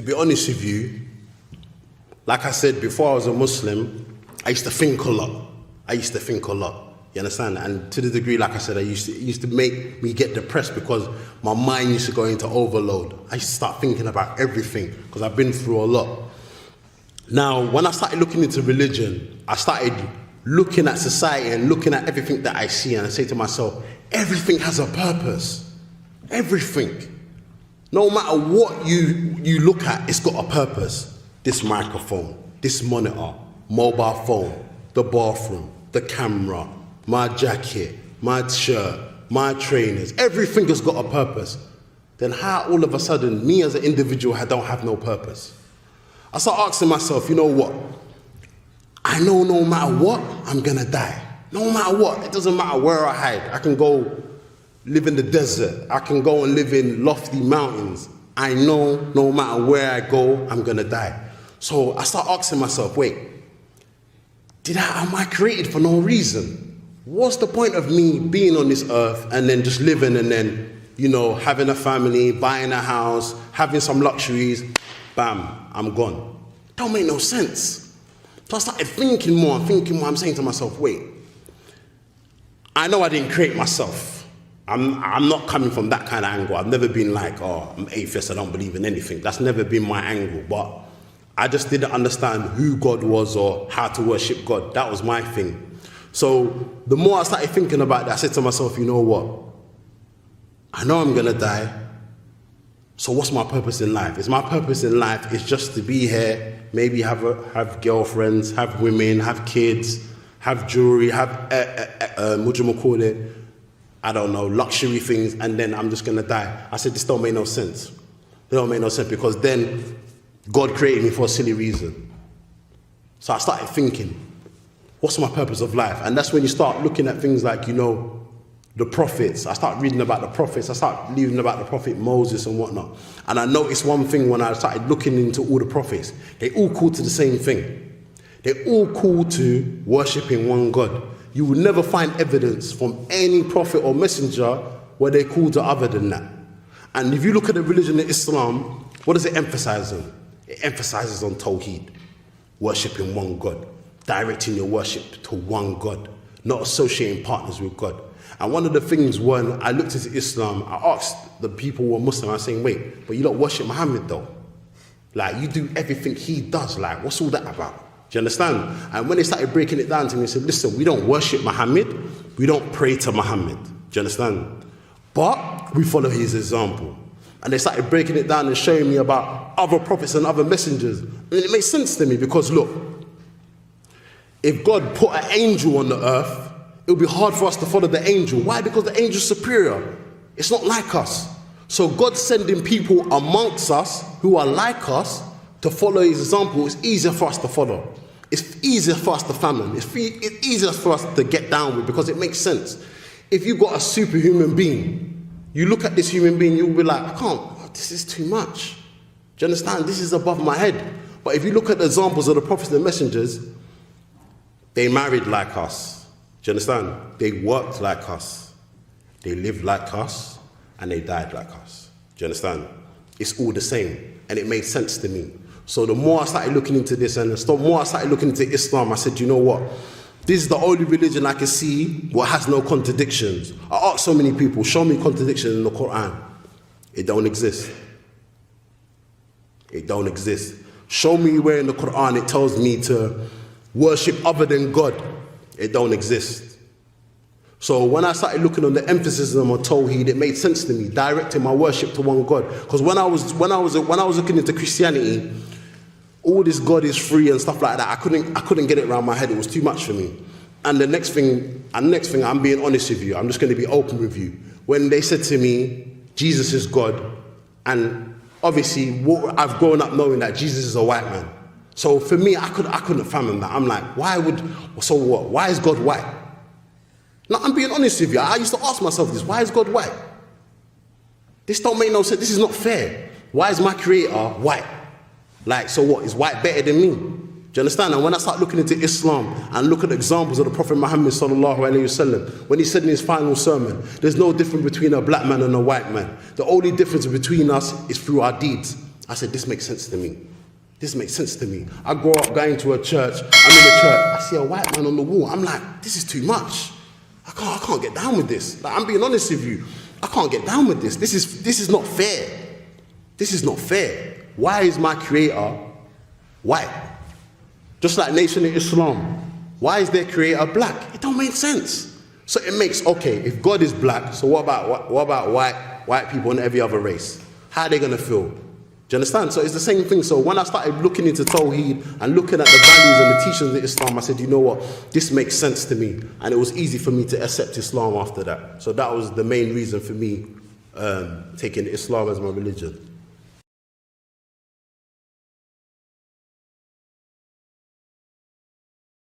To be honest with you, like I said, before I was a Muslim, I used to think a lot. You understand? And to the degree, like I said, it used to make me get depressed because my mind used to go into overload. I used to start thinking about everything because I've been through a lot. Now, when I started looking into religion, I started looking at society and looking at everything that I see, and I say to myself, everything has a purpose. Everything. No matter what you look at, it's got a purpose. This microphone, this monitor, mobile phone, the bathroom, the camera, my jacket, my shirt, my trainers, everything has got a purpose. Then how all of a sudden, me as an individual, I don't have no purpose? I start asking myself, you know what? I know no matter what, I'm gonna die. No matter what, it doesn't matter where I hide. I can go live in the desert. I can go and live in lofty mountains. I know no matter where I go, I'm gonna die. So I start asking myself, wait, am I created for no reason? What's the point of me being on this earth and then just living and then, having a family, buying a house, having some luxuries, bam, I'm gone. Don't make no sense. So I started thinking more. I'm saying to myself, wait, I know I didn't create myself. I'm not coming from that kind of angle. I've never been like, I'm atheist, I don't believe in anything. That's never been my angle. But I just didn't understand who God was or how to worship God. That was my thing. So the more I started thinking about that, I said to myself, you know what? I know I'm going to die. So what's my purpose in life? My purpose in life is just to be here, maybe have girlfriends, have women, have kids, have jewelry, have, I don't know, luxury things, and then I'm just going to die. I said, this don't make no sense. It don't make no sense because then God created me for a silly reason. So I started thinking, what's my purpose of life? And that's when you start looking at things like, the prophets. I start reading about the prophets. I start reading about the prophet Moses and whatnot. And I noticed one thing when I started looking into all the prophets. They all call to the same thing. They all call to worshipping one God. You will never find evidence from any prophet or messenger where they call to other than that. And if you look at the religion of Islam, what does it emphasize on? It emphasizes on Tawheed, worshipping one God, directing your worship to one God, not associating partners with God. And one of the things when I looked into Islam, I asked the people who were Muslim, I was saying, wait, but you don't worship Muhammad though? Like, you do everything he does, like, what's all that about? Do you understand? And when they started breaking it down to me, they said, listen, we don't worship Muhammad, we don't pray to Muhammad. Do you understand? But we follow his example. And they started breaking it down and showing me about other prophets and other messengers. And it made sense to me because, look, if God put an angel on the earth, it would be hard for us to follow the angel. Why? Because the angel's superior. It's not like us. So God sending people amongst us who are like us to follow his example is easier for us to follow. It's easier for us to famine. It's easier for us to get down with because it makes sense. If you've got a superhuman being, you look at this human being, you'll be like, I can't, this is too much. Do you understand? This is above my head. But if you look at the examples of the prophets and messengers, they married like us. Do you understand? They worked like us. They lived like us. And they died like us. Do you understand? It's all the same. And it made sense to me. So the more I started looking into this and the more I started looking into Islam, I said, you know what? This is the only religion I can see what has no contradictions. I asked so many people, show me contradictions in the Quran. It don't exist. It don't exist. Show me where in the Quran it tells me to worship other than God. It don't exist. So when I started looking on the emphasis on Tawheed, it made sense to me, directing my worship to one God. Because when I was looking into Christianity, all this God is free and stuff like that, I couldn't get it around my head. It was too much for me. And the next thing, I'm being honest with you. I'm just going to be open with you. When they said to me, Jesus is God, and obviously I've grown up knowing that Jesus is a white man. So for me, I couldn't fathom that. I'm like, why is God white? Now, I'm being honest with you. I used to ask myself this, why is God white? This don't make no sense. This is not fair. Why is my creator white? Like, so what? Is white better than me? Do you understand? And when I start looking into Islam and look at the examples of the Prophet Muhammad sallallahu alaihi wasallam, when he said in his final sermon, there's no difference between a black man and a white man. The only difference between us is through our deeds. I said, this makes sense to me. This makes sense to me. I grow up going to a church. I'm in a church. I see a white man on the wall. I'm like, this is too much. I can't get down with this. Like, I'm being honest with you. I can't get down with this. This is not fair. This is not fair. Why is my creator white? Just like Nation of Islam. Why is their creator black? It don't make sense. So it makes, okay, if God is black, so what about white people and every other race? How are they going to feel? Do you understand? So it's the same thing. So when I started looking into Tawheed and looking at the values and the teachings of Islam, I said, you know what? This makes sense to me. And it was easy for me to accept Islam after that. So that was the main reason for me taking Islam as my religion.